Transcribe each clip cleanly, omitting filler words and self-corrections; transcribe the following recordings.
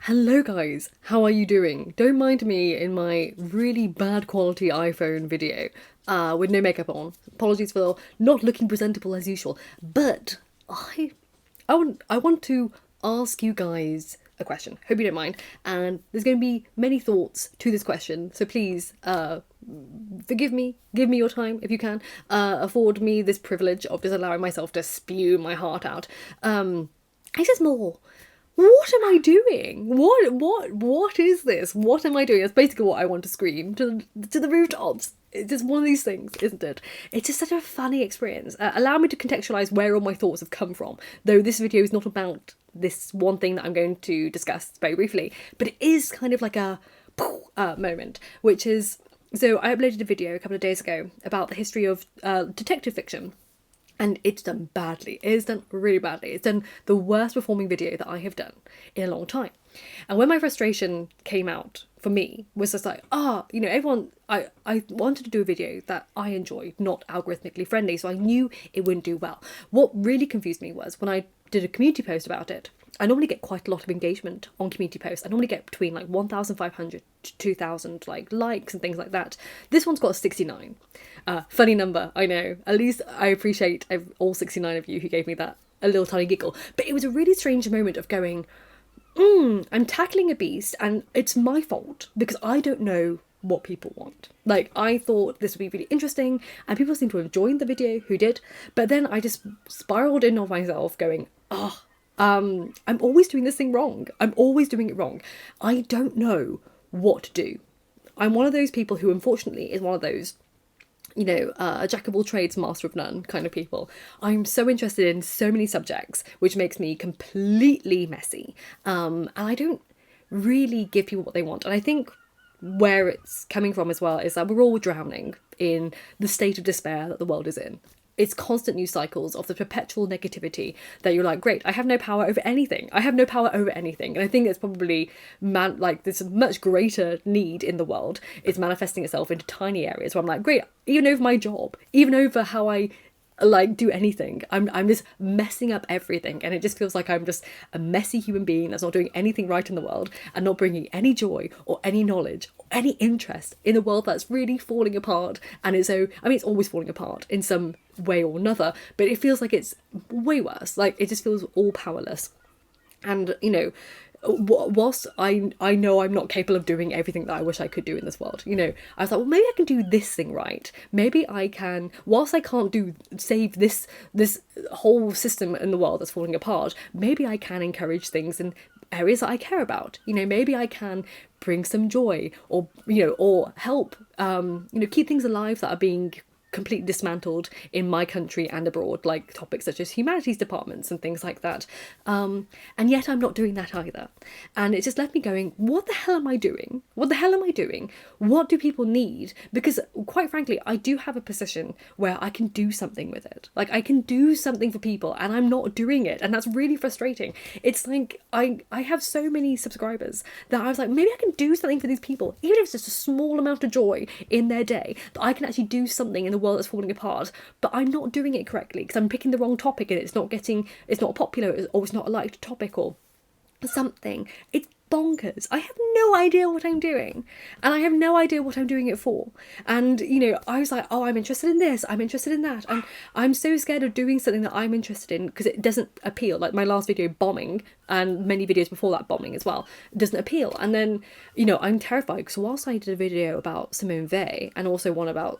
Hello guys, how are you doing? Don't mind me in my really bad quality iPhone video with no makeup on. Apologies for not looking presentable as usual, but I want to ask you guys a question. Hope you don't mind. And there's going to be many thoughts to this question, so please forgive me, give me your time if you can, afford me this privilege of just allowing myself to spew my heart out. It's just more. What am I doing? What is this? What am I doing? That's basically what I want to scream to the rooftops. It's just one of these things, isn't it? It's just such a funny experience. Allow me to contextualise where all my thoughts have come from, though this video is not about this one thing that I'm going to discuss very briefly, but it is kind of like a moment, which is, so I uploaded a video a couple of days ago about the history of detective fiction. And it's done badly. It is done really badly. It's done the worst performing video that I have done in a long time. And when my frustration came out for me was just like, everyone, I wanted to do a video that I enjoyed, not algorithmically friendly, so I knew it wouldn't do well. What really confused me was when I did a community post about it. I normally get quite a lot of engagement on community posts. I normally get between like 1,500 to 2,000 likes and things like that. This one's got 69. Funny number, I know. At least I appreciate all 69 of you who gave me that a little tiny giggle. But it was a really strange moment of going, I'm tackling a beast and it's my fault because I don't know what people want. Like, I thought this would be really interesting and people seem to have joined the video who did. But then I just spiraled in on myself going, I'm always doing this thing wrong. I'm always doing it wrong. I don't know what to do. I'm one of those people who, unfortunately, is one of those, a jack of all trades, master of none kind of people. I'm so interested in so many subjects, which makes me completely messy. And I don't really give people what they want. And I think where it's coming from as well is that we're all drowning in the state of despair that the world is in. It's constant news cycles of the perpetual negativity that you're like, great, I have no power over anything. I have no power over anything. And I think it's probably this much greater need in the world is manifesting itself into tiny areas where I'm like, great, even over my job, even over how I do anything, I'm just messing up everything, and it just feels like I'm just a messy human being that's not doing anything right in the world and not bringing any joy or any knowledge or any interest in a world that's really falling apart. And it's always falling apart in some way or another, but it feels like it's way worse. Like, it just feels all powerless. And whilst I know I'm not capable of doing everything that I wish I could do in this world, I was like, well, maybe I can do this thing right. Maybe I can, whilst I can't save this whole system in the world that's falling apart, maybe I can encourage things in areas that I care about. Maybe I can bring some joy or help, keep things alive that are being completely dismantled in my country and abroad, like topics such as humanities departments and things like that. And yet I'm not doing that either. And it just left me going, what the hell am I doing? What the hell am I doing? What do people need? Because quite frankly, I do have a position where I can do something with it. Like, I can do something for people and I'm not doing it. And that's really frustrating. It's like, I have so many subscribers that I was like, maybe I can do something for these people, even if it's just a small amount of joy in their day, that I can actually do something in the world that's falling apart. But I'm not doing it correctly because I'm picking the wrong topic and it's not popular, or it's not a liked topic or something. It's bonkers. I have no idea what I'm doing, and I have no idea what I'm doing it for. And I was like, I'm interested in this, I'm interested in that, and I'm so scared of doing something that I'm interested in because it doesn't appeal. Like my last video, bombing, and many videos before that, bombing as well, doesn't appeal. And then I'm terrified because whilst I did a video about Simone Weil and also one about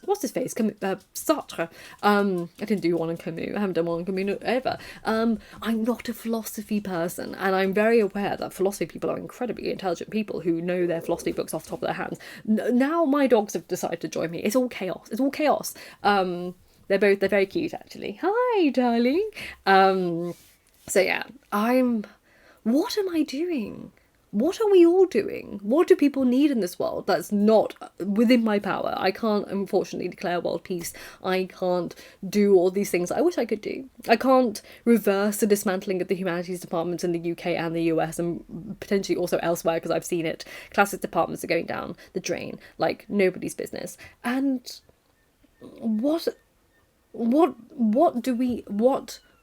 what's his face? Sartre. I didn't do one on Camus. I haven't done one on Camus ever. I'm not a philosophy person, and I'm very aware that philosophy people are incredibly intelligent people who know their philosophy books off the top of their hands. Now my dogs have decided to join me. It's all chaos. It's all chaos. They're very cute, actually. Hi, darling. So yeah, what am I doing? What are we all doing? What do people need in this world that's not within my power? I can't, unfortunately, declare world peace. I can't do all these things I wish I could do. I can't reverse the dismantling of the humanities departments in the UK and the US and potentially also elsewhere, because I've seen it. Classics departments are going down the drain like nobody's business. And what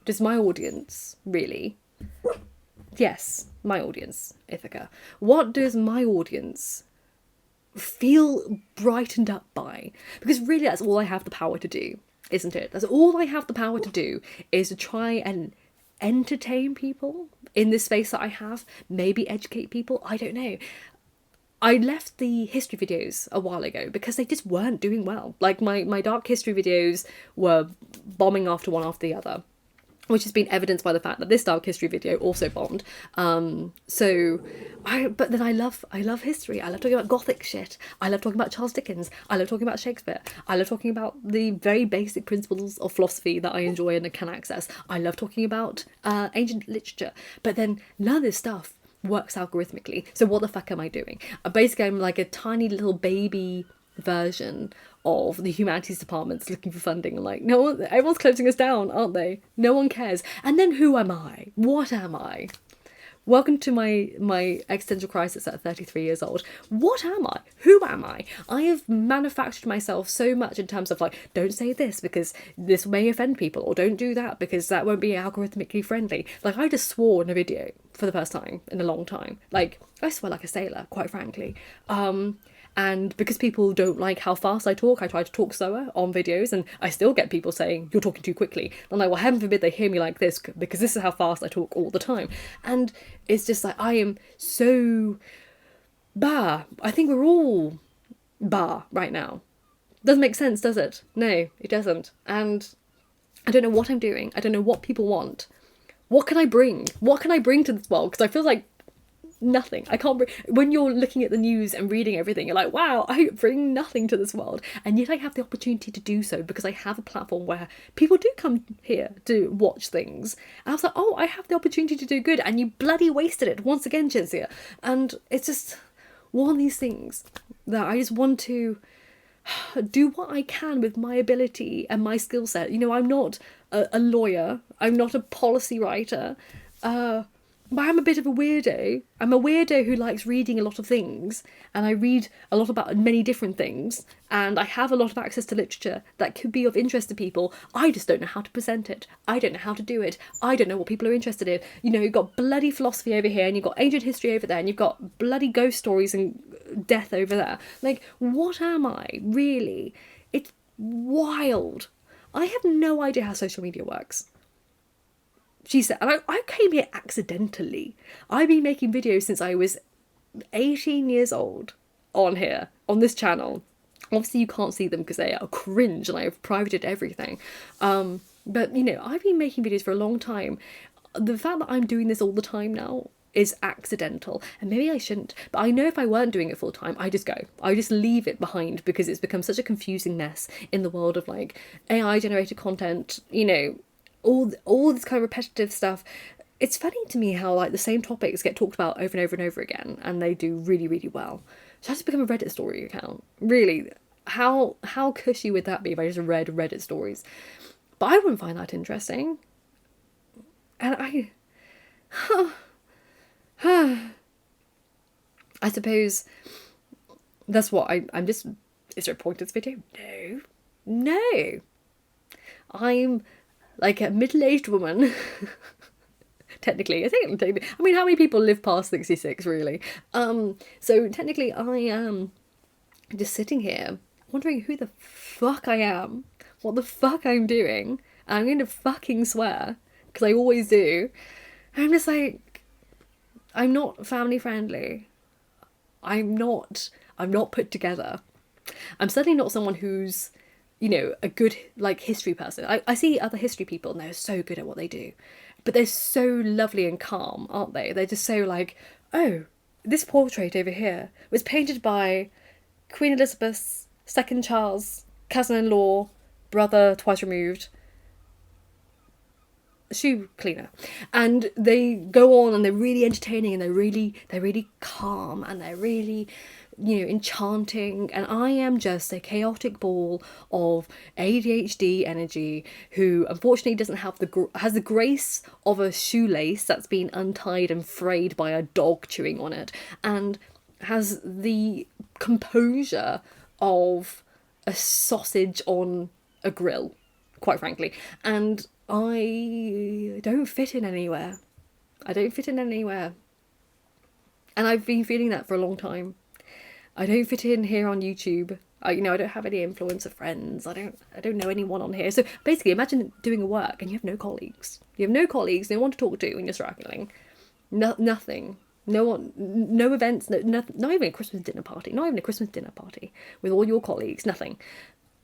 does my audience really? Yes, my audience, Ithaca, what does my audience feel brightened up by? Because really that's all I have the power to do, isn't it? That's all I have the power to do, is to try and entertain people in this space that I have, maybe educate people, I don't know. I left the history videos a while ago because they just weren't doing well. Like my dark history videos were bombing after one after the other, which has been evidenced by the fact that this dark history video also bombed. But then I love history. I love talking about Gothic shit. I love talking about Charles Dickens. I love talking about Shakespeare. I love talking about the very basic principles of philosophy that I enjoy and can access. I love talking about ancient literature. But then none of this stuff works algorithmically. So what the fuck am I doing? Basically, I'm like a tiny little baby version of the humanities departments looking for funding, and like, no one, everyone's closing us down, aren't they? No one cares. And then who am I? What am I? Welcome to my existential crisis at 33 years old. What am I? Who am I? I have manufactured myself so much in terms of like, don't say this because this may offend people, or don't do that because that won't be algorithmically friendly. Like, I just swore in a video for the first time in a long time. Like, I swear like a sailor, quite frankly. And because people don't like how fast I talk, I try to talk slower on videos, and I still get people saying, you're talking too quickly. I'm like, well, heaven forbid they hear me like this, because this is how fast I talk all the time. And it's just like, I am so I think we're all right now. Doesn't make sense, does it? No, it doesn't. And I don't know what I'm doing. I don't know what people want. What can I bring? What can I bring to this world? Because I feel like nothing. I can't bring... When you're looking at the news and reading everything, you're like, wow, I bring nothing to this world. And yet I have the opportunity to do so because I have a platform where people do come here to watch things. And I was like, oh, I have the opportunity to do good, and you bloody wasted it once again, Cinzia. And it's just one of these things that I just want to do what I can with my ability and my skill set. You know, I'm not a lawyer. I'm not a policy writer. But I'm a bit of a weirdo. I'm a weirdo who likes reading a lot of things, and I read a lot about many different things, and I have a lot of access to literature that could be of interest to people. I just don't know how to present it. I don't know how to do it. I don't know what people are interested in. You know, you've got bloody philosophy over here, and you've got ancient history over there, and you've got bloody ghost stories and death over there. Like, what am I, really? It's wild. I have no idea how social media works. She said, and I came here accidentally. I've been making videos since I was 18 years old on here, on this channel. Obviously you can't see them because they are cringe and I have privated everything. But, you know, I've been making videos for a long time. The fact that I'm doing this all the time now is accidental, and maybe I shouldn't, but I know if I weren't doing it full time, I just go. I just leave it behind because it's become such a confusing mess in the world of like AI generated content, you know, all this kind of repetitive stuff. It's funny to me how like the same topics get talked about over and over and over again, and they do really, really well. So I just become a Reddit story account. Really, how cushy would that be if I just read Reddit stories? But I wouldn't find that interesting. And I suppose that's what I'm just... Is there a point to this video? No. I'm like a middle-aged woman. Technically, I mean, how many people live past 66, really? So technically I am just sitting here wondering who the fuck I am, what the fuck I'm doing, and I'm going to fucking swear, because I always do. And I'm just like, I'm not family friendly. I'm not put together. I'm certainly not someone who's, you know, a good, like, history person. I see other history people and they're so good at what they do. But they're so lovely and calm, aren't they? They're just so like, oh, this portrait over here was painted by Queen Elizabeth's second Charles, cousin-in-law, brother twice removed, shoe cleaner. And they go on and they're really entertaining and they're really calm and they're really, you know, enchanting, and I am just a chaotic ball of ADHD energy who unfortunately doesn't have has the grace of a shoelace that's been untied and frayed by a dog chewing on it, and has the composure of a sausage on a grill, quite frankly. And I don't fit in anywhere. And I've been feeling that for a long time. I don't fit in here on YouTube. I don't have any influencer friends. I don't know anyone on here. So basically, imagine doing a work and you have no colleagues. You have no colleagues, no one to talk to when you're struggling. Nothing. No one, no events, not even a Christmas dinner party. Not even a Christmas dinner party with all your colleagues. Nothing.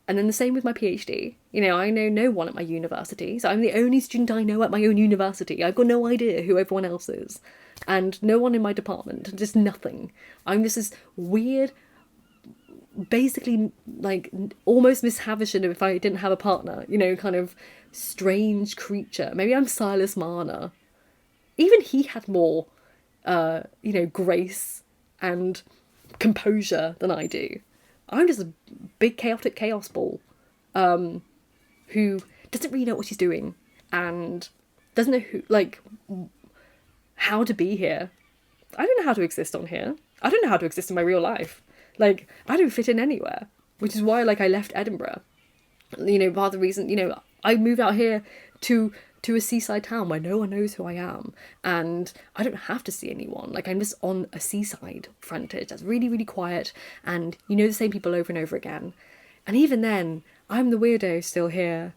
And then the same with my PhD. I know no one at my university. So I'm the only student I know at my own university. I've got no idea who everyone else is. And no one in my department. Just nothing. I'm just this weird, basically like almost Miss Havisham if I didn't have a partner. Kind of strange creature. Maybe I'm Silas Marner. Even he had more, grace and composure than I do. I'm just a big chaotic chaos ball who doesn't really know what she's doing and doesn't know how to be here. I don't know how to exist on here. I don't know how to exist in my real life. I don't fit in anywhere, which is why I left Edinburgh. Part of the reason, I moved out here to a seaside town where no one knows who I am, and I don't have to see anyone. I'm just on a seaside frontage that's really, really quiet, and the same people over and over again. And even then, I'm the weirdo still here.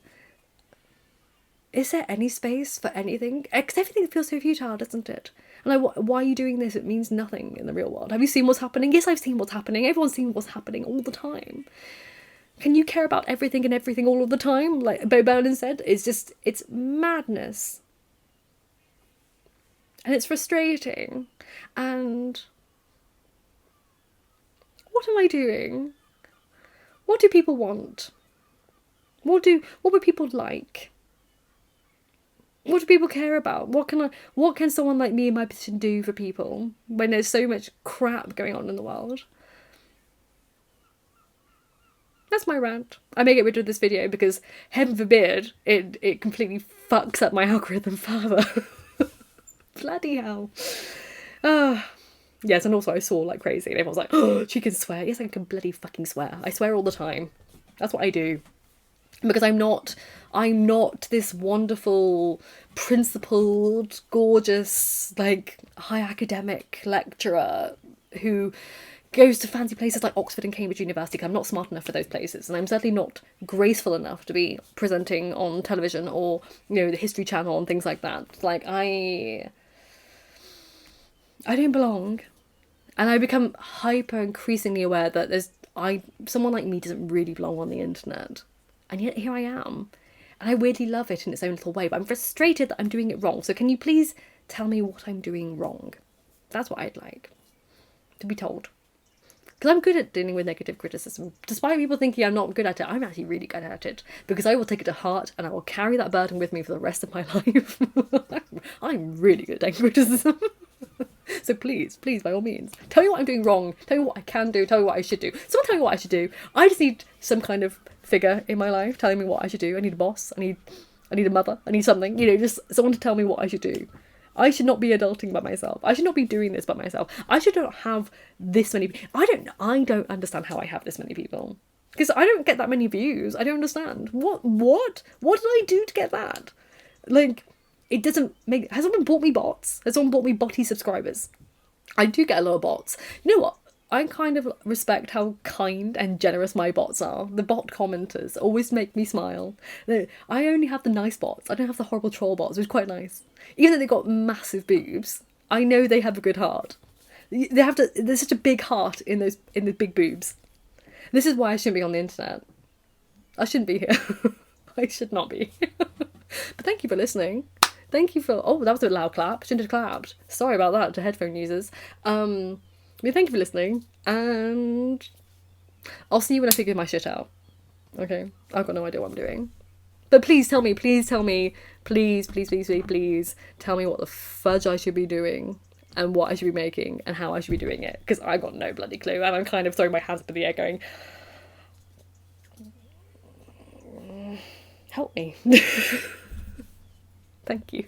Is there any space for anything? Because everything feels so futile, doesn't it? And why are you doing this? It means nothing in the real world. Have you seen what's happening? Yes, I've seen what's happening. Everyone's seen what's happening all the time. Can you care about everything and everything all of the time? Like Bo Berlin said, it's madness. And it's frustrating. And what am I doing? What do people want? What would people like? What do people care about? What can someone like me in my position do for people when there's so much crap going on in the world? That's my rant. I may get rid of this video because, heaven forbid, it completely fucks up my algorithm further. Bloody hell. Yes, and also I swore like crazy and everyone's like, oh, she can swear. Yes, I can bloody fucking swear. I swear all the time. That's what I do. Because I'm not this wonderful, principled, gorgeous, high academic lecturer who goes to fancy places like Oxford and Cambridge University, because I'm not smart enough for those places, and I'm certainly not graceful enough to be presenting on television or, the History Channel and things like that. I don't belong. And I become increasingly aware that someone like me doesn't really belong on the internet. And yet here I am. And I weirdly love it in its own little way, but I'm frustrated that I'm doing it wrong. So can you please tell me what I'm doing wrong? That's what I'd like to be told. Because I'm good at dealing with negative criticism. Despite people thinking I'm not good at it, I'm actually really good at it. Because I will take it to heart and I will carry that burden with me for the rest of my life. I'm really good at criticism. So please, by all means, tell me what I'm doing wrong. Tell me what I can do. Tell me what I should do. Someone tell me what I should do. I just need some kind of figure in my life telling me what I should do. I need a boss. I need a mother. I need something. Just someone to tell me what I should do. I should not be adulting by myself. I should not be doing this by myself. I should not have this many. I don't understand how I have this many people. Because I don't get that many views. I don't understand. What did I do to get that? It doesn't make... Has someone bought me bots? Has someone bought me botty subscribers? I do get a lot of bots. You know what? I kind of respect how kind and generous my bots are. The bot commenters always make me smile. I only have the nice bots. I don't have the horrible troll bots, which is quite nice. Even though they've got massive boobs, I know they have a good heart. There's such a big heart in the big boobs. This is why I shouldn't be on the internet. I shouldn't be here. I should not be. But thank you for listening. Thank you for... Oh, that was a loud clap. Shouldn't have clapped. Sorry about that to headphone users. Thank you for listening, and I'll see you when I figure my shit out. Okay? I've got no idea what I'm doing. But please tell me, please tell me what the fudge I should be doing, and what I should be making, and how I should be doing it. Because I've got no bloody clue, and I'm kind of throwing my hands up in the air going, help me. Thank you.